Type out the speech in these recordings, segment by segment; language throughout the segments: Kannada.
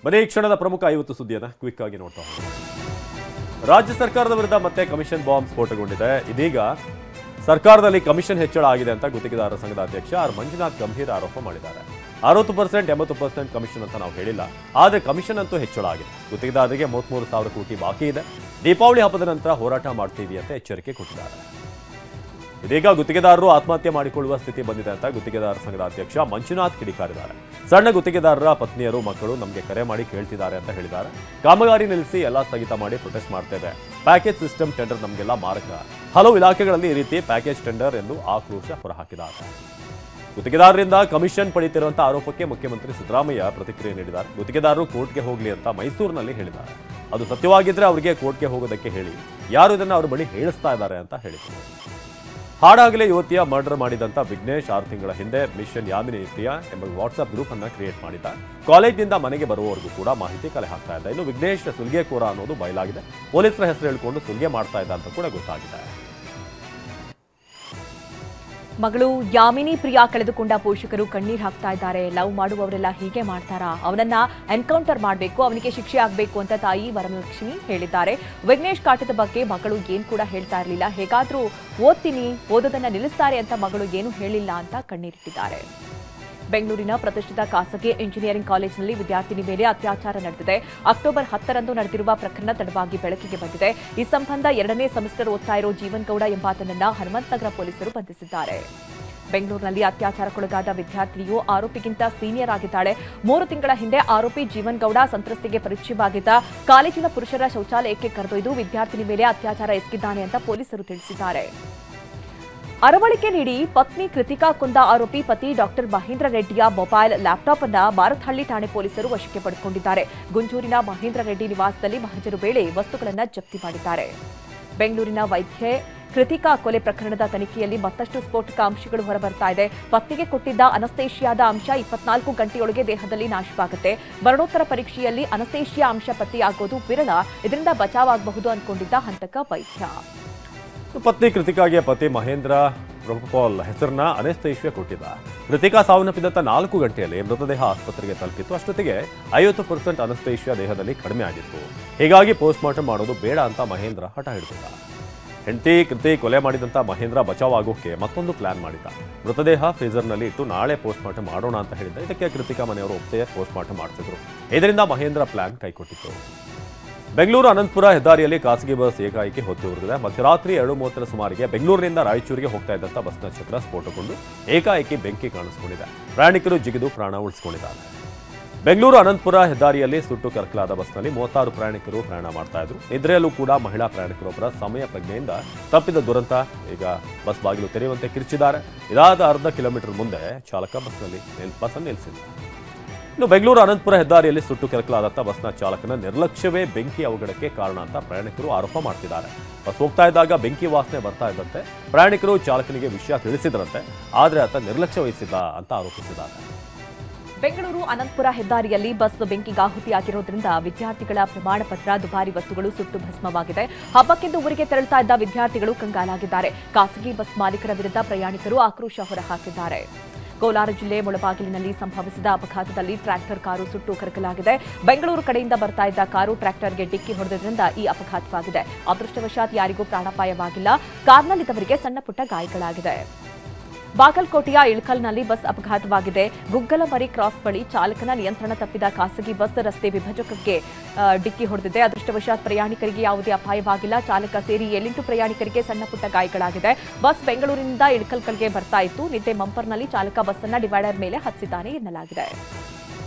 ಬನ್ನಿ ಈ ಕ್ಷಣದ ಪ್ರಮುಖ 50 ಸುದ್ದಿಯನ್ನು ಕ್ವಿಕ್ ಆಗಿ ನೋಡ್ತಾ ಹೋಗೋಣ. ರಾಜ್ಯ ಸರ್ಕಾರದ ವಿರುದ್ಧ ಮತ್ತೆ ಕಮಿಷನ್ ಬಾಂಬ್ ಸ್ಫೋಟಗೊಂಡಿದೆ. ಇದೀಗ ಸರ್ಕಾರದಲ್ಲಿ ಕಮಿಷನ್ ಹೆಚ್ಚಳ ಆಗಿದೆ ಅಂತ ಗುತ್ತಿಗೆದಾರರ ಸಂಘದ ಅಧ್ಯಕ್ಷ ಆರ್ ಮಂಜುನಾಥ್ ಗಂಭೀರ ಆರೋಪ ಮಾಡಿದ್ದಾರೆ. 60%, 80% ಕಮಿಷನ್ ಅಂತ ನಾವು ಹೇಳಿಲ್ಲ, ಆದರೆ ಕಮಿಷನ್ ಅಂತೂ ಹೆಚ್ಚಳ ಆಗಿದೆ. ಗುತ್ತಿಗೆದಾರರಿಗೆ 33,000 ಕೋಟಿ ಬಾಕಿ ಇದೆ. ದೀಪಾವಳಿ ಹಬ್ಬದ ನಂತರ ಹೋರಾಟ ಮಾಡ್ತೀವಿ ಅಂತ ಎಚ್ಚರಿಕೆ ಕೊಟ್ಟಿದ್ದಾರೆ. ಇದೀಗ ಗುತ್ತಿಗೆದಾರರು ಆತ್ಮಹತ್ಯೆ ಮಾಡಿಕೊಳ್ಳುವ ಸ್ಥಿತಿ ಬಂದಿದೆ ಅಂತ ಗುತ್ತಿಗೆದಾರರ ಸಂಘದ ಅಧ್ಯಕ್ಷ ಮಂಜುನಾಥ್ ಕಿಡಿಕಾರಿದ್ದಾರೆ. ಸಣ್ಣ ಗುತ್ತಿಗೆದಾರರ ಪತ್ನಿಯರು ಮಕ್ಕಳು ನಮಗೆ ಕರೆ ಮಾಡಿ ಕೇಳ್ತಿದ್ದಾರೆ ಅಂತ ಹೇಳಿದ್ದಾರೆ. ಕಾಮಗಾರಿ ನಿಲ್ಲಿಸಿ ಎಲ್ಲ ಸ್ಥಗಿತ ಮಾಡಿ ಪ್ರೊಟೆಸ್ಟ್ ಮಾಡ್ತೇವೆ. ಪ್ಯಾಕೇಜ್ ಸಿಸ್ಟಮ್ ಟೆಂಡರ್ ನಮಗೆಲ್ಲ ಮಾರಕ. ಹಲವು ಇಲಾಖೆಗಳಲ್ಲಿ ಈ ರೀತಿ ಪ್ಯಾಕೇಜ್ ಟೆಂಡರ್ ಎಂದು ಆಕ್ರೋಶ ಹೊರಹಾಕಿದ್ದಾರೆ. ಗುತ್ತಿಗೆದಾರರಿಂದ ಕಮಿಷನ್ ಪಡೆಯುತ್ತಿರುವಂತಹ ಆರೋಪಕ್ಕೆ ಮುಖ್ಯಮಂತ್ರಿ ಸಿದ್ದರಾಮಯ್ಯ ಪ್ರತಿಕ್ರಿಯೆ ನೀಡಿದ್ದಾರೆ. ಗುತ್ತಿಗೆದಾರರು ಕೋರ್ಟ್ಗೆ ಹೋಗಲಿ ಅಂತ ಮೈಸೂರಿನಲ್ಲಿ ಹೇಳಿದ್ದಾರೆ. ಅದು ಸತ್ಯವಾಗಿದ್ರೆ ಅವರಿಗೆ ಕೋರ್ಟ್ಗೆ ಹೋಗೋದಕ್ಕೆ ಹೇಳಿ, ಯಾರು ಇದನ್ನು ಅವ್ರ ಬಳಿ ಹೇಳಿಸ್ತಾ ಇದ್ದಾರೆ ಅಂತ ಹೇಳಿದರು. ಹಾಡಾಗಲೇ ಯುವತಿಯ ಮರ್ಡರ್ ಮಾಡಿದಂಥ ವಿಘ್ನೇಶ್ 6 ತಿಂಗಳ ಹಿಂದೆ ಮಿಷನ್ ಯಾಮಿನಿ ಪ್ರಿಯಾ ಎಂಬ ವಾಟ್ಸ್ಆಪ್ ಗ್ರೂಪ್ ಅನ್ನು ಕ್ರಿಯೇಟ್ ಮಾಡಿದ್ದ. ಕಾಲೇಜಿನಿಂದ ಮನೆಗೆ ಬರುವವರೆಗೂ ಕೂಡ ಮಾಹಿತಿ ಕಲೆ ಹಾಕ್ತಾ ಇದ್ದ. ಇನ್ನು ವಿಘ್ನೇಶ್ ಸುಲ್ಗೆಕೋರ ಅನ್ನೋದು ಬಯಲಾಗಿದೆ. ಪೊಲೀಸರ ಹೆಸರು ಹೇಳಿಕೊಂಡು ಸುಲ್ಗೆ ಮಾಡ್ತಾ ಇದ್ದ ಅಂತ ಕೂಡ ಗೊತ್ತಾಗಿದೆ. ಮಗಳು ಯಾಮಿನಿ ಪ್ರಿಯಾ ಕಳೆದುಕೊಂಡ ಪೋಷಕರು ಕಣ್ಣೀರು ಹಾಕ್ತಾ ಇದ್ದಾರೆ. ಲವ್ ಮಾಡುವವರೆಲ್ಲ ಹೀಗೆ ಮಾಡ್ತಾರಾ? ಅವನನ್ನ ಎನ್ಕೌಂಟರ್ ಮಾಡಬೇಕು, ಅವನಿಗೆ ಶಿಕ್ಷೆ ಆಗಬೇಕು ಅಂತ ತಾಯಿ ವರಲಕ್ಷ್ಮಿ ಹೇಳಿದ್ದಾರೆ. ವಿಘ್ನೇಶ್ ಕಾಟದ ಬಗ್ಗೆ ಮಗಳು ಏನ್ ಕೂಡ ಹೇಳ್ತಾ ಇರಲಿಲ್ಲ. ಹೇಗಾದ್ರೂ ಓದ್ತೀನಿ, ಓದೋದನ್ನ ನಿಲ್ಲಿಸ್ತಾರೆ ಅಂತ ಮಗಳು ಏನು ಹೇಳಿಲ್ಲ ಅಂತ ಕಣ್ಣೀರಿಟ್ಟಿದ್ದಾರೆ. ಬೆಂಗಳೂರಿನ ಪ್ರತಿಷ್ಠಿತ ಖಾಸಗಿ ಇಂಜಿನಿಯರಿಂಗ್ ಕಾಲೇಜಿನಲ್ಲಿ ವಿದ್ಯಾರ್ಥಿನಿ ಮೇಲೆ ಅತ್ಯಾಚಾರ ನಡೆದಿದೆ. ಅಕ್ಟೋಬರ್ 10ರಂದು ನಡೆದಿರುವ ಪ್ರಕರಣ ತಡವಾಗಿ ಬೆಳಕಿಗೆ ಬಂದಿದೆ. ಈ ಸಂಬಂಧ 2ನೇ ಸೆಮಿಸ್ಟರ್ ಓದ್ತಾ ಇರೋ ಜೀವನ್ ಗೌಡ ಎಂಬಾತನನ್ನ ಹನುಮಂತನಗರ ಪೊಲೀಸರು ಬಂಧಿಸಿದ್ದಾರೆ. ಬೆಂಗಳೂರಿನಲ್ಲಿ ಅತ್ಯಾಚಾರಕ್ಕೊಳಗಾದ ವಿದ್ಯಾರ್ಥಿನಿಯು ಆರೋಪಿಗಿಂತ ಸೀನಿಯರ್ ಆಗಿದ್ದಾಳೆ. 3 ತಿಂಗಳ ಹಿಂದೆ ಆರೋಪಿ ಜೀವನ್ ಗೌಡ ಸಂತ್ರಸ್ತೆಗೆ ಪರಿಚಯವಾಗಿದ್ದ ಕಾಲೇಜಿನ ಪುರುಷರ ಶೌಚಾಲಯಕ್ಕೆ ಕರೆದೊಯ್ದು ವಿದ್ಯಾರ್ಥಿನಿ ಮೇಲೆ ಅತ್ಯಾಚಾರ ಎಸಗಿದ್ದಾನೆ ಅಂತ ಪೊಲೀಸರು ತಿಳಿಸಿದ್ದಾರೆ. ಅರವಳಿಕೆ ನೀಡಿ ಪತ್ನಿ ಕೃತಿಕಾ ಕೊಂದ ಆರೋಪಿ ಪತಿ ಡಾಕ್ಟರ್ ಮಹೇಂದ್ರ ರೆಡ್ಡಿಯ ಮೊಬೈಲ್ ಲ್ಯಾಪ್ಟಾಪ್ ಅನ್ನು ಮಾರತ್ಹಳ್ಳಿ ಠಾಣೆ ಪೊಲೀಸರು ವಶಕ್ಕೆ ಪಡೆದುಕೊಂಡಿದ್ದಾರೆ. ಗುಂಜೂರಿನ ಮಹೇಂದ್ರ ರೆಡ್ಡಿ ನಿವಾಸದಲ್ಲಿ ಮಹಜರು ವೇಳೆ ವಸ್ತುಗಳನ್ನು ಜಪ್ತಿ ಮಾಡಿದ್ದಾರೆ. ಬೆಂಗಳೂರಿನ ವೈದ್ಯೆ ಕೃತಿಕಾ ಕೊಲೆ ಪ್ರಕರಣದ ತನಿಖೆಯಲ್ಲಿ ಮತ್ತಷ್ಟು ಸ್ಫೋಟಕ ಅಂಶಗಳು ಹೊರಬರ್ತಾ ಇದೆ. ಪತ್ನಿಗೆ ಕೊಟ್ಟಿದ್ದ ಅನಸ್ತೇಷಿಯಾದ ಅಂಶ 24 ಗಂಟೆಯೊಳಗೆ ದೇಹದಲ್ಲಿ ನಾಶವಾಗುತ್ತೆ. ಮರಣೋತ್ತರ ಪರೀಕ್ಷೆಯಲ್ಲಿ ಅನಸ್ತೇಷಿಯಾ ಅಂಶ ಪತ್ತೆಯಾಗೋದು ವಿರಳ. ಇದರಿಂದ ಬಚಾವಾಗಬಹುದು ಅಂದ್ಕೊಂಡಿದ್ದ ಹಂತಕ ವೈದ್ಯ. ಪತ್ನಿ ಕೃತಿಕಾಗೆ ಪತಿ ಮಹೇಂದ್ರ ಪ್ರೊಪೋಲ್ ಹೆಸರನ್ನ ಅನೆಸ್ತೇಷಿಯಾ ಕೊಟ್ಟಿದ್ದ. ಕೃತಿಕಾ ಸಾವನ್ನಪ್ಪಿದಂಥ 4 ಗಂಟೆಯಲ್ಲಿ ಮೃತದೇಹ ಆಸ್ಪತ್ರೆಗೆ ತಲುಪಿತ್ತು. ಅಷ್ಟೊತ್ತಿಗೆ 50% ಅನಸ್ತೇಷಿಯಾ ದೇಹದಲ್ಲಿ ಕಡಿಮೆ ಆಗಿತ್ತು. ಹೀಗಾಗಿ ಪೋಸ್ಟ್ ಮಾರ್ಟಮ್ ಮಾಡೋದು ಬೇಡ ಅಂತ ಮಹೇಂದ್ರ ಹಠ ಹಿಡಿದಿದ್ದ. ಹೆಂಡತಿ ಕೃತಿ ಕೊಲೆ ಮಾಡಿದಂಥ ಮಹೇಂದ್ರ ಬಚಾವಾಗೋಕೆ ಮತ್ತೊಂದು ಪ್ಲಾನ್ ಮಾಡಿದ್ದ. ಮೃತದೇಹ ಫ್ರೀಜರ್ನಲ್ಲಿ ಇಟ್ಟು ನಾಳೆ ಪೋಸ್ಟ್ ಮಾರ್ಟಮ್ ಮಾಡೋಣ ಅಂತ ಹೇಳಿದ್ದ. ಇದಕ್ಕೆ ಕೃತಿಕಾ ಮನೆಯವರು ಒಪ್ಪದೆ ಪೋಸ್ಟ್ ಮಾರ್ಟಮ್ ಮಾಡಿಸಿದ್ರು. ಇದರಿಂದ ಮಹೇಂದ್ರ ಪ್ಲಾನ್ ಕೈಕೊಟ್ಟಿತ್ತು. ಬೆಂಗಳೂರು ಅನಂತಪುರ ಹೆದ್ದಾರಿಯಲ್ಲಿ ಖಾಸಗಿ ಬಸ್ ಏಕಾಏಕಿ ಹೊತ್ತು ಉರಿದಿದೆ. ಮಧ್ಯರಾತ್ರಿ 2:30 ಸುಮಾರಿಗೆ ಬೆಂಗಳೂರಿನಿಂದ ರಾಯಚೂರಿಗೆ ಹೋಗ್ತಾ ಇದ್ದಂಥ ಬಸ್ನ ಚಕ್ರ ಸ್ಫೋಟಗೊಂಡು ಏಕಾಏಕಿ ಬೆಂಕಿ ಕಾಣಿಸಿಕೊಂಡಿದೆ. ಪ್ರಯಾಣಿಕರು ಜಿಗಿದು ಪ್ರಾಣ ಉಳಿಸಿಕೊಂಡಿದ್ದಾರೆ. ಬೆಂಗಳೂರು ಅನಂತಪುರ ಹೆದ್ದಾರಿಯಲ್ಲಿ ಸುಟ್ಟು ಕರಕಲಾದ ಬಸ್ನಲ್ಲಿ 36 ಪ್ರಯಾಣಿಕರು ಪ್ರಯಾಣ ಮಾಡ್ತಾ ಇದ್ರು. ನಿದ್ರೆಯಲ್ಲೂ ಕೂಡ ಮಹಿಳಾ ಪ್ರಯಾಣಿಕರೊಬ್ಬರ ಸಮಯ ಪ್ರಜ್ಞೆಯಿಂದ ತಪ್ಪಿದ ದುರಂತ. ಈಗ ಬಸ್ ಬಾಗಿಲು ತೆರೆಯುವಂತೆ ಕಿರಿಚಿದ್ದಾರೆ. ಇದಾದ ಅರ್ಧ ಕಿಲೋಮೀಟರ್ ಮುಂದೆ ಚಾಲಕ ಬಸ್ನಲ್ಲಿ ಬಸ್ಸನ್ನು ನಿಲ್ಲಿಸಿದ್ದ. ಇನ್ನು ಬೆಂಗಳೂರು ಅನಂತಪುರ ಹೆದ್ದಾರಿಯಲ್ಲಿ ಸುಟ್ಟು ಕೆರಕಲಾದಂಥ ಬಸ್ನ ಚಾಲಕನ ನಿರ್ಲಕ್ಷ್ಯವೇ ಬೆಂಕಿ ಅವಘಡಕ್ಕೆ ಕಾರಣ ಅಂತ ಪ್ರಯಾಣಿಕರು ಆರೋಪ ಮಾಡ್ತಿದ್ದಾರೆ. ಬಸ್ ಹೋಗ್ತಾ ಇದ್ದಾಗ ಬೆಂಕಿ ವಾಸನೆ ಬರ್ತಾ ಇದ್ದಂತೆ ಪ್ರಯಾಣಿಕರು ಚಾಲಕನಿಗೆ ವಿಷಯ ತಿಳಿಸಿದ್ರಂತೆ, ಆದರೆ ಆತ ನಿರ್ಲಕ್ಷ್ಯ ವಹಿಸಿದ್ದ ಅಂತ ಆರೋಪಿಸಿದ್ದಾರೆ. ಬೆಂಗಳೂರು ಅನಂತಪುರ ಹೆದ್ದಾರಿಯಲ್ಲಿ ಬಸ್ ಬೆಂಕಿಗಾಹುತಿಯಾಗಿರೋದ್ರಿಂದ ವಿದ್ಯಾರ್ಥಿಗಳ ಪ್ರಮಾಣ ಪತ್ರ, ದುಬಾರಿ ವಸ್ತುಗಳು ಸುಟ್ಟು ಭಸ್ಮವಾಗಿದೆ. ಹಬ್ಬಕ್ಕೆಂದು ಊರಿಗೆ ತೆರಳುತ್ತಾ ಇದ್ದ ವಿದ್ಯಾರ್ಥಿಗಳು ಕಂಗಾಲಾಗಿದ್ದಾರೆ. ಖಾಸಗಿ ಬಸ್ ಮಾಲೀಕರ ವಿರುದ್ಧ ಪ್ರಯಾಣಿಕರು ಆಕ್ರೋಶ ಹೊರಹಾಕಿದ್ದಾರೆ. ಕೋಲಾರ ಜಿಲ್ಲೆ ಮುಳಬಾಗಿಲಿನಲ್ಲಿ ಸಂಭವಿಸಿದ ಅಪಘಾತದಲ್ಲಿ ಟ್ರ್ಯಾಕ್ಟರ್ ಕಾರು ಸುಟ್ಟು ಕರಕಲಾಗಿದೆ. ಬೆಂಗಳೂರು ಕಡೆಯಿಂದ ಬರ್ತಾ ಇದ್ದ ಕಾರು ಟ್ರ್ಯಾಕ್ಟರ್ಗೆ ಡಿಕ್ಕಿ ಹೊಡೆದಿದ್ದರಿಂದ ಈ ಅಪಘಾತವಾಗಿದೆ. ಅದೃಷ್ಟವಶಾತ್ ಯಾರಿಗೂ ಪ್ರಾಣಾಪಾಯವಾಗಿಲ್ಲ. ಕಾರ್ನಲ್ಲಿದ್ದವರಿಗೆ ಸಣ್ಣ ಪುಟ್ಟ ಗಾಯಗಳಾಗಿದೆ. ಬಾಗಲಕೋಟೆಯ ಇಳಕಲ್ನಲ್ಲಿ ಬಸ್ ಅಪಘಾತವಾಗಿದೆ. ಗುಗ್ಗಲಮರಿ ಕ್ರಾಸ್ ಬಳಿ ಚಾಲಕನ ನಿಯಂತ್ರಣ ತಪ್ಪಿದ ಖಾಸಗಿ ಬಸ್ ರಸ್ತೆ ವಿಭಜಕಕ್ಕೆ ಡಿಕ್ಕಿ ಹೊಡೆದಿದೆ. ಅದೃಷ್ಟವಶಾತ್ ಪ್ರಯಾಣಿಕರಿಗೆ ಯಾವುದೇ ಅಪಾಯವಾಗಿಲ್ಲ. ಚಾಲಕ ಸೇರಿ 8 ಪ್ರಯಾಣಿಕರಿಗೆ ಸಣ್ಣ ಪುಟ್ಟ ಗಾಯಗಳಾಗಿದೆ. ಬಸ್ ಬೆಂಗಳೂರಿನಿಂದ ಇಳಕಲ್ ಕಡೆಗೆ ಬರ್ತಾ ಇತ್ತು. ನಿನ್ನೆ ಮಂಪರ್ನಲ್ಲಿ ಚಾಲಕ ಬಸ್ ಅನ್ನು ಡಿವೈಡರ್ ಮೇಲೆ ಹತ್ತಿದ್ದಾನೆ ಎನ್ನಲಾಗಿದೆ.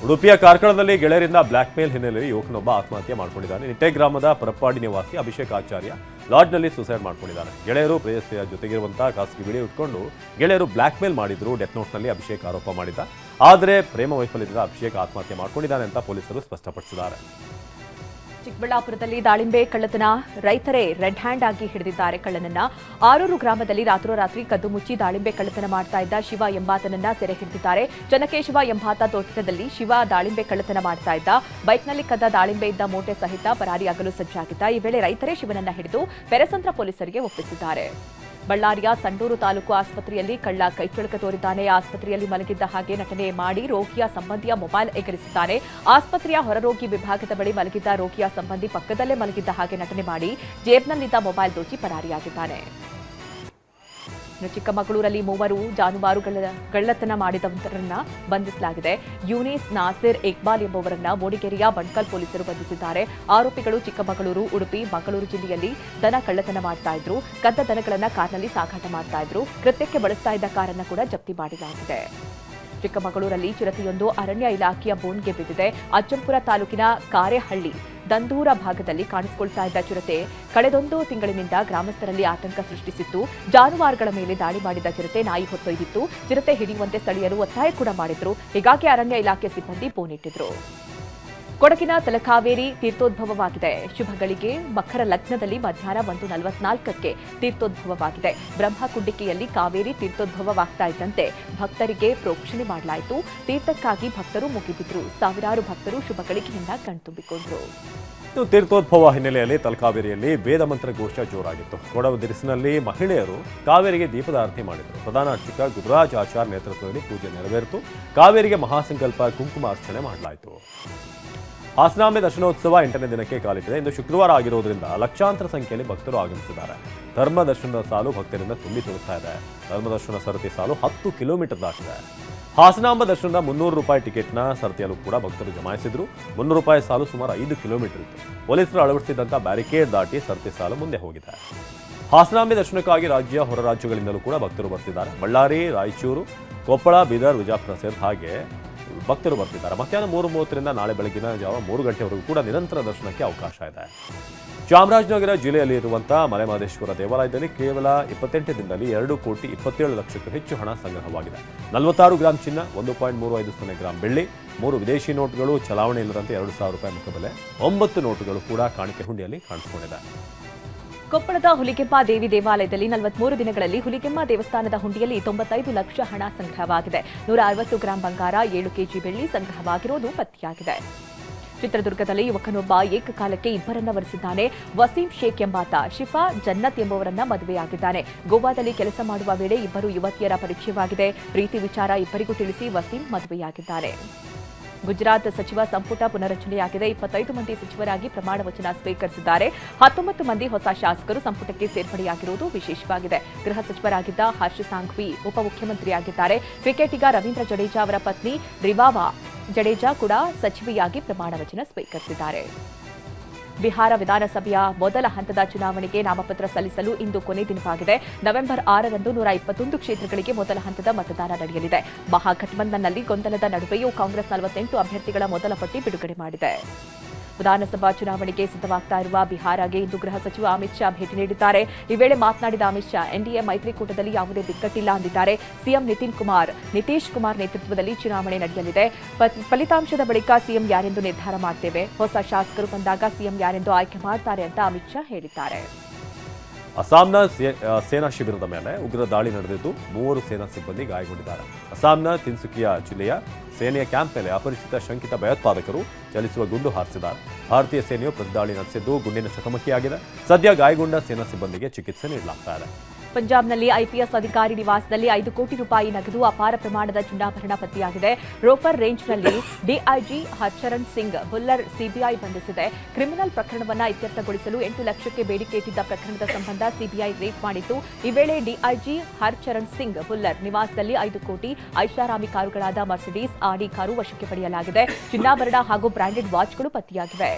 ಉಡುಪಿಯ ಕಾರ್ಕಳದಲ್ಲಿ ಗೆಳೆಯರಿಂದ ಬ್ಲಾಕ್ ಮೇಲ್ ಹಿನ್ನೆಲೆಯಲ್ಲಿ ಯುವಕನೊಬ್ಬ ಆತ್ಮಹತ್ಯೆ ಮಾಡಿಕೊಂಡಿದ್ದಾನೆ. ನಿಟ್ಟೆ ಗ್ರಾಮದ ಪರಪ್ಪಾಡಿ ನಿವಾಸಿ ಅಭಿಷೇಕ್ ಆಚಾರ್ಯ ಲಾಡ್ಜ್ನಲ್ಲಿ ಸುಸೈಡ್ ಮಾಡಿಕೊಂಡಿದ್ದಾರೆ. ಗೆಳೆಯರು ಪ್ರೇಯಸಿಯ ಜೊತೆಗಿರುವಂತಹ ಖಾಸಗಿ ವಿಡಿಯೋ ಇಟ್ಕೊಂಡು ಗೆಳೆಯರು ಬ್ಲಾಕ್ ಮೇಲ್ ಮಾಡಿದ್ರು. ಡೆತ್ ನೋಟ್ನಲ್ಲಿ ಅಭಿಷೇಕ್ ಆರೋಪ ಮಾಡಿದ್ದ. ಆದರೆ ಪ್ರೇಮ ವೈಫಲ್ಯದಿಂದ ಅಭಿಷೇಕ್ ಆತ್ಮಹತ್ಯೆ ಮಾಡಿಕೊಂಡಿದ್ದಾನೆ ಅಂತ ಪೊಲೀಸರು ಸ್ಪಷ್ಟಪಡಿಸಿದ್ದಾರೆ. ಚಿಕ್ಕಬಳ್ಳಾಪುರದಲ್ಲಿ ದಾಳಿಂಬೆ ಕಳ್ಳತನ, ರೈತರೇ ರೆಡ್ ಹ್ಯಾಂಡ್ ಆಗಿ ಹಿಡಿದಿದ್ದಾರೆ ಕಳ್ಳನನ್ನ. ಆರೂರು ಗ್ರಾಮದಲ್ಲಿ ರಾತ್ರೋರಾತ್ರಿ ಕದ್ದು ಮುಚ್ಚಿ ದಾಳಿಂಬೆ ಕಳ್ಳತನ ಮಾಡ್ತಾ ಇದ್ದ ಶಿವ ಎಂಬಾತನನ್ನ ಸೆರೆ ಹಿಡಿದಿದ್ದಾರೆ. ಚನ್ನಕೇಶವ ಎಂಬಾತ ತೋಟದಲ್ಲಿ ಶಿವ ದಾಳಿಂಬೆ ಕಳ್ಳತನ ಮಾಡ್ತಾ ಇದ್ದ. ಬೈಕ್ನಲ್ಲಿ ಕದ್ದ ದಾಳಿಂಬೆ ಇದ್ದ ಮೂಟೆ ಸಹಿತ ಪರಾರಿಯಾಗಲು ಸಜ್ಜಾಗಿದ್ದ. ಈ ವೇಳೆ ರೈತರೇ ಶಿವನನ್ನ ಹಿಡಿದು ಪೆರೆಸಂದ್ರ ಪೊಲೀಸರಿಗೆ ಒಪ್ಪಿಸಿದ್ದಾರೆ. ಬಳ್ಳಾರಿಯ ಸಂಡೂರು ತಾಲೂಕು ಆಸ್ಪತ್ರೆಯಲ್ಲಿ ಕಳ್ಳ ಕೈಚಳಕ ತೋರಿದ್ದಾನೆ. ಆಸ್ಪತ್ರೆಯಲ್ಲಿ ಮಲಗಿದ್ದ ಹಾಗೆ ನಟನೆ ಮಾಡಿ ರೋಗಿಯ ಸಂಬಂಧಿಯ ಮೊಬೈಲ್ ಎಗರಿಸಿದ್ದಾನೆ. ಆಸ್ಪತ್ರೆಯ ಹೊರರೋಗಿ ವಿಭಾಗದ ಬಳಿ ಮಲಗಿದ್ದ ರೋಗಿಯ ಸಂಬಂಧಿ ಪಕ್ಕದಲ್ಲೇ ಮಲಗಿದ್ದ ಹಾಗೆ ನಟನೆ ಮಾಡಿ ಜೇಬ್ನಲ್ಲಿದ್ದ ಮೊಬೈಲ್ ದೋಚಿ ಪರಾರಿಯಾಗಿದ್ದಾನೆ. ಚಿಕ್ಕಮಗಳೂರಲ್ಲಿ 3 ಜಾನುವಾರುಗಳ ಕಳ್ಳತನ ಮಾಡಿದವರನ್ನ ಬಂಧಿಸಲಾಗಿದೆ. ಯೂನಿಸ್ ನಾಸಿರ್ ಇಕ್ಬಾಲ್ ಎಂಬುವರನ್ನ ಮೂಡಿಗೆರೆಯ ಬಂಟ್ಕಲ್ ಪೊಲೀಸರು ಬಂಧಿಸಿದ್ದಾರೆ. ಆರೋಪಿಗಳು ಚಿಕ್ಕಮಗಳೂರು, ಉಡುಪಿ, ಮಂಗಳೂರು ಜಿಲ್ಲೆಯಲ್ಲಿ ದನ ಕಳ್ಳತನ ಮಾಡ್ತಾ ಇದ್ರು. ಕದ್ದ ದನಗಳನ್ನ ಕಾರ್ನಲ್ಲಿ ಸಾಗಾಟ ಮಾಡ್ತಾ ಇದ್ರು. ಕೃತ್ಯಕ್ಕೆ ಬಳಸ್ತಾ ಇದ್ದ ಕಾರನ್ನ ಕೂಡ ಜಪ್ತಿ ಮಾಡಲಾಗಿದೆ. ಚಿಕ್ಕಮಗಳೂರಲ್ಲಿ ಚಿರತೆಯೊಂದು ಅರಣ್ಯ ಇಲಾಖೆಯ ಬೋನ್ಗೆ ಬಿದ್ದಿದೆ. ಅಜ್ಜಂಪುರ ತಾಲೂಕಿನ ಕಾರೆಹಳ್ಳಿ ದಂದೂರ ಭಾಗದಲ್ಲಿ ಕಾಣಿಸಿಕೊಳ್ತಾ ಇದ್ದ ಚಿರತೆ ಕಳೆದೊಂದು ತಿಂಗಳಿನಿಂದ ಗ್ರಾಮಸ್ಥರಲ್ಲಿ ಆತಂಕ ಸೃಷ್ಟಿಸಿತ್ತು. ಜಾನುವಾರುಗಳ ಮೇಲೆ ದಾಳಿ ಮಾಡಿದ ಚಿರತೆ ನಾಯಿ ಹೊತ್ತೊಯ್ದಿತ್ತು. ಚಿರತೆ ಹಿಡಿಯುವಂತೆ ಸ್ಥಳೀಯರು ಒತ್ತಾಯ ಕೂಡ ಮಾಡಿದ್ರು. ಹೀಗಾಗಿ ಅರಣ್ಯ ಇಲಾಖೆ ಸಿಬ್ಬಂದಿ ಬೋನಿಟ್ಟಿದ್ರು. ಕೊಡಗಿನ ತಲಕಾವೇರಿ ತೀರ್ಥೋದ್ಭವವಾಗಿದೆ. ಶುಭಗಳಿಗೆ ಮಕರ ಲಗ್ನದಲ್ಲಿ ಮಧ್ಯಾಹ್ನ 1:44ಕ್ಕೆ ತೀರ್ಥೋದ್ಭವವಾಗಿದೆ. ಬ್ರಹ್ಮಕುಂಡಿಕೆಯಲ್ಲಿ ಕಾವೇರಿ ತೀರ್ಥೋದ್ಭವವಾಗ್ತಾ ಇದ್ದಂತೆ ಭಕ್ತರಿಗೆ ಪ್ರೋಕ್ಷಣೆ ಮಾಡಲಾಯಿತು. ತೀರ್ಥಕ್ಕಾಗಿ ಭಕ್ತರು ಮುಗಿಬಿದ್ರು. ಸಾವಿರಾರು ಭಕ್ತರು ಶುಭಗಳಿಗೆಯಿಂದ ಕಣ್ತುಂಬಿಕೊಂಡರು. ತೀರ್ಥೋದ್ಭವ ಹಿನ್ನೆಲೆಯಲ್ಲಿ ತಲಕಾವೇರಿಯಲ್ಲಿ ವೇದ ಮಂತ್ರ ಘೋಷ ಜೋರಾಗಿತ್ತು. ಕೊಡವ ದಿರಿಸಿನಲ್ಲಿ ಮಹಿಳೆಯರು ಕಾವೇರಿಗೆ ದೀಪದಾರತಿ ಮಾಡಿದರು. ಪ್ರಧಾನ ಅರ್ಚಕ ಗುರುರಾಜ್ ಆಚಾರ್ ನೇತೃತ್ವದಲ್ಲಿ ಪೂಜೆ ನೆರವೇರಿತು. ಕಾವೇರಿಗೆ ಮಹಾಸಂಕಲ್ಪ ಕುಂಕುಮಾರ್ಚನೆ ಮಾಡಲಾಯಿತು. ಹಾಸನಾಂಬೆ ದರ್ಶನೋತ್ಸವ 8ನೇ ದಿನಕ್ಕೆ ಕಾಲಿಟ್ಟಿದೆ. ಇಂದು ಶುಕ್ರವಾರ ಆಗಿರುವುದರಿಂದ ಲಕ್ಷಾಂತರ ಸಂಖ್ಯೆಯಲ್ಲಿ ಭಕ್ತರು ಆಗಮಿಸಿದ್ದಾರೆ. ಧರ್ಮ ದರ್ಶನದ ಸಾಲು ಭಕ್ತರಿಂದ ತುಂಬಿ ತುಳುತ್ತಾ ಇದೆ. ಧರ್ಮದರ್ಶನ ಸರತಿ ಸಾಲು 10 ಕಿಲೋಮೀಟರ್ ದಾಟಿದೆ. ಹಾಸನಾಂಬ ದರ್ಶನದ 300 ರೂಪಾಯಿ ಟಿಕೆಟ್ನ ಸರತಿಯಲ್ಲೂ ಕೂಡ ಭಕ್ತರು ಜಮಾಯಿಸಿದ್ರು. 300 ರೂಪಾಯಿ ಸಾಲು ಸುಮಾರು 5 ಕಿಲೋಮೀಟರ್ ಇತ್ತು. ಪೊಲೀಸರು ಅಳವಡಿಸಿದಂಥ ಬ್ಯಾರಿಕೇಡ್ ದಾಟಿ ಸರತಿ ಸಾಲು ಮುಂದೆ ಹೋಗಿದೆ. ಹಾಸನಾಂಬೆ ದರ್ಶನಕ್ಕಾಗಿ ರಾಜ್ಯ ಹೊರ ರಾಜ್ಯಗಳಿಂದಲೂ ಕೂಡ ಭಕ್ತರು ಬರ್ತಿದ್ದಾರೆ. ಬಳ್ಳಾರಿ, ರಾಯಚೂರು, ಕೊಪ್ಪಳ, ಬೀದರ್, ವಿಜಯಪುರ ಸೇರಿದ ಹಾಗೆ ಭಕ್ತರು ಬರ್ತಿದ್ದಾರೆ. ಮಧ್ಯಾಹ್ನ 3:30ರಿಂದ ನಾಳೆ ಬೆಳಗಿನ ಜಾವ 3 ಗಂಟೆವರೆಗೂ ಕೂಡ ನಿರಂತರ ದರ್ಶನಕ್ಕೆ ಅವಕಾಶ ಇದೆ. ಚಾಮರಾಜನಗರ ಜಿಲ್ಲೆಯಲ್ಲಿ ಇರುವಂತಹ ಮಲೆಮಹದೇಶ್ವರ ದೇವಾಲಯದಲ್ಲಿ ಕೇವಲ 28 ದಿನದಲ್ಲಿ 2,27 ಲಕ್ಷಕ್ಕೂ ಹೆಚ್ಚು ಹಣ ಸಂಗ್ರಹವಾಗಿದೆ. 46 ಗ್ರಾಂ ಚಿನ್ನ, 1.350 ಗ್ರಾಂ ಬೆಳ್ಳಿ, 3 ವಿದೇಶಿ ನೋಟುಗಳು, ಚಲಾವಣೆ ಇಲ್ಲದಂತೆ 2,000 ರೂಪಾಯಿ ಮುಖಬೆಲೆ, 9 ನೋಟುಗಳು ಕೂಡ ಕಾಣಿಕೆ ಹುಂಡಿಯಲ್ಲಿ ಕಾಣಿಸಿಕೊಂಡಿದೆ. ಕೊಪ್ಪಳದ ಹುಲಿಗೆಮ್ಮ ದೇವಿ ದೇವಾಲಯದಲ್ಲಿ 43 ದಿನಗಳಲ್ಲಿ ಹುಲಿಗೆಮ್ಮ ದೇವಸ್ಥಾನದ ಹುಂಡಿಯಲ್ಲಿ 95 ಲಕ್ಷ ಹಣ ಸಂಗ್ರಹವಾಗಿದೆ. 160 ಗ್ರಾಂ ಬಂಗಾರ, 7 ಕೆಜಿ ಬೆಳ್ಳಿ ಸಂಗ್ರಹವಾಗಿರುವುದು ಪತ್ತೆಯಾಗಿದೆ. ಚಿತ್ರದುರ್ಗದಲ್ಲಿ ಯುವಕನೊಬ್ಬ ಏಕಕಾಲಕ್ಕೆ ಇಬ್ಬರನ್ನ ವರಿಸಿದ್ದಾನೆ. ವಸೀಂ ಶೇಖ್ ಎಂಬಾತ ಶಿಫಾ ಜನ್ನತ್ ಎಂಬುವರನ್ನ ಮದುವೆಯಾಗಿದ್ದಾನೆ. ಗೋವಾದಲ್ಲಿ ಕೆಲಸ ಮಾಡುವ ವೇಳೆ ಇಬ್ಬರು ಯುವತಿಯರ ಪರಿಚಯವಾಗಿದೆ. ಪ್ರೀತಿ ವಿಚಾರ ಇಬ್ಬರಿಗೂ ತಿಳಿಸಿ ವಸೀಂ ಮದುವೆಯಾಗಿದ್ದಾರೆ. ಗುಜರಾತ್ ಸಚಿವ ಸಂಪುಟ ಪುನರಚನೆಯಾಗಿದೆ. 25 ಮಂದಿ ಸಚಿವರಾಗಿ ಪ್ರಮಾಣ ವಚನ ಸ್ವೀಕರಿಸಿದ್ದಾರೆ. 19 ಮಂದಿ ಹೊಸ ಶಾಸಕರು ಸಂಪುಟಕ್ಕೆ ಸೇರ್ಪಡೆಯಾಗಿರುವುದು ವಿಶೇಷವಾಗಿದೆ. ಗೃಹ ಸಚಿವರಾಗಿದ್ದ ಹರ್ಷ ಸಾಂಘ್ವಿ ಉಪಮುಖ್ಯಮಂತ್ರಿಯಾಗಿದ್ದಾರೆ. ಕ್ರಿಕೆಟಿಗ ರವೀಂದ್ರ ಜಡೇಜಾ ಅವರ ಪತ್ನಿ ರಿವಾವಾ ಜಡೇಜಾ ಕೂಡ ಸಚಿವೆಯಾಗಿ ಪ್ರಮಾಣ ವಚನ ಸ್ವೀಕರಿಸಿದ್ದಾರೆ. ಬಿಹಾರ ವಿಧಾನಸಭೆಯ ಮೊದಲ ಹಂತದ ಚುನಾವಣೆಗೆ ನಾಮಪತ್ರ ಸಲ್ಲಿಸಲು ಇಂದು ಕೊನೆ ದಿನವಾಗಿದೆ. ನವೆಂಬರ್ 6ರಂದು 121 ಕ್ಷೇತ್ರಗಳಿಗೆ ಮೊದಲ ಹಂತದ ಮತದಾನ ನಡೆಯಲಿದೆ. ಮಹಾಗಠಬಂಧನ್ನಲ್ಲಿ ಗೊಂದಲದ ನಡುವೆಯೂ ಕಾಂಗ್ರೆಸ್ 48 ಅಭ್ಯರ್ಥಿಗಳ ಮೊದಲ ಪಟ್ಟಿ ಬಿಡುಗಡೆ ಮಾಡಿದೆ. ವಿಧಾನಸಭಾ ಚುನಾವಣೆಗೆ ಸಿದ್ಧವಾಗ್ತಾ ಇರುವ ಬಿಹಾರಗೆ ಇಂದು ಗೃಹ ಸಚಿವ ಅಮಿತ್ ಶಾ ಭೇಟಿ ನೀಡಿದ್ದಾರೆ. ಈ ವೇಳೆ ಮಾತನಾಡಿದ ಅಮಿತ್ ಶಾ, ಎನ್ಡಿಎ ಮೈತ್ರಿಕೂಟದಲ್ಲಿ ಯಾವುದೇ ಬಿಕ್ಕಟ್ಟಿಲ್ಲ ಅಂದಿದ್ದಾರೆ. ಸಿಎಂ ನಿತೀಶ್ ಕುಮಾರ್ ನೇತೃತ್ವದಲ್ಲಿ ಚುನಾವಣೆ ನಡೆಯಲಿದೆ. ಫಲಿತಾಂಶದ ಬಳಿಕ ಸಿಎಂ ಯಾರೆಂದು ನಿರ್ಧಾರ ಮಾಡ್ತೇವೆ. ಹೊಸ ಶಾಸಕರು ಬಂದಾಗ ಸಿಎಂ ಯಾರೆಂದು ಆಯ್ಕೆ ಮಾಡ್ತಾರೆ ಅಂತ ಅಮಿತ್ ಶಾ ಹೇಳಿದ್ದಾರೆ. ಅಸ್ಸಾಂನ ಸೇನಾ ಶಿಬಿರದ ಮೇಲೆ ಉಗ್ರ ದಾಳಿ ನಡೆದಿದ್ದು 3 ಸೇನಾ ಸಿಬ್ಬಂದಿ ಗಾಯಗೊಂಡಿದ್ದಾರೆ. ಅಸ್ಸಾಂನ ತಿನ್ಸುಕಿಯಾ ಜಿಲ್ಲೆಯ ಸೇನೆಯ ಕ್ಯಾಂಪ್ ಮೇಲೆ ಅಪರಿಚಿತ ಶಂಕಿತ ಭಯೋತ್ಪಾದಕರು ಚಲಿಸುವ ಗುಂಡು ಹಾರಿಸಿದ್ದಾರೆ. ಭಾರತೀಯ ಸೇನೆಯು ಪ್ರತಿದಾಳಿ ನಡೆಸಿದ್ದು ಗುಂಡಿನ ಚಕಮಕಿಯಾಗಿದೆ. ಸದ್ಯ ಗಾಯಗೊಂಡ ಸೇನಾ ಸಿಬ್ಬಂದಿಗೆ ಚಿಕಿತ್ಸೆ ನೀಡಲಾಗ್ತಾ ಇದೆ. ಪಂಜಾಬ್ನಲ್ಲಿ ಐಪಿಎಸ್ ಅಧಿಕಾರಿ ನಿವಾಸದಲ್ಲಿ 5 ಕೋಟಿ ರೂಪಾಯಿ ನಗದು, ಅಪಾರ ಪ್ರಮಾಣದ ಚಿನ್ನಾಭರಣ ಪತ್ತೆಯಾಗಿದೆ. ರೋಫರ್ ರೇಂಜ್ನಲ್ಲಿ ಡಿಐಜಿ ಹರ್ಚರಣ್ ಸಿಂಗ್ ಬುಲ್ಲರ್ ಸಿಬಿಐ ಬಂಧಿಸಿದೆ. ಕ್ರಿಮಿನಲ್ ಪ್ರಕರಣವನ್ನು ಇತ್ಯರ್ಥಗೊಳಿಸಲು 8 ಲಕ್ಷಕ್ಕೆ ಬೇಡಿಕೆ ಇಟ್ಟಿದ್ದ ಪ್ರಕರಣದ ಸಂಬಂಧ ಸಿಬಿಐ ರೇಡ್ ಮಾಡಿತ್ತು. ಈ ವೇಳೆ ಡಿಐಜಿ ಹರ್ಚರಣ್ ಸಿಂಗ್ ಬುಲ್ಲರ್ ನಿವಾಸದಲ್ಲಿ 5 ಕೋಟಿ ಐಷಾರಾಮಿ ಕಾರುಗಳಾದ ಮರ್ಸಿಡೀಸ್, ಆಡಿ ಕಾರು ವಶಕ್ಕೆ ಪಡೆಯಲಾಗಿದೆ. ಚಿನ್ನಾಭರಣ ಹಾಗೂ ಬ್ರಾಂಡೆಡ್ ವಾಚ್ಗಳು ಪತ್ತೆಯಾಗಿವೆ.